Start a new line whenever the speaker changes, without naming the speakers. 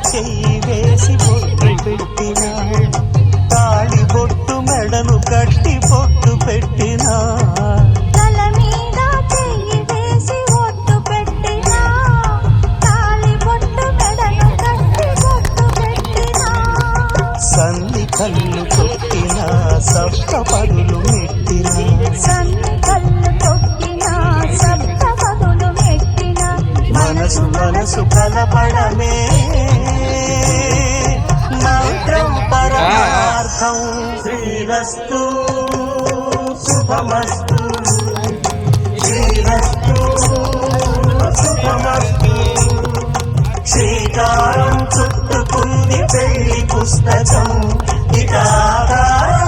చెయ్యి వేసి బొట్టు పెట్టినా తాళి బొట్టు మెడను కట్టి బొట్టు పెట్టినా
తల మీద చెయ్యి వేసి బొట్టు పెట్టినా తాళి బొట్టు మెడను కట్టి బొట్టు పెట్టినా
సన్ని కళ్ళు తొక్కినా సప్త పదులు మెట్టినా
సన్ని కళ్ళు తొక్కినా సప్త పదులు మెట్టినా
మనసు మనసు కలపడమే మంత్రం పరమార్థం శ్రీరస్తు శుభమస్తు శ్రీరస్తు శుభమస్తు శ్రీకారం చుట్టుకుంది పెళ్లి పుస్తకం ఇక ఆధారం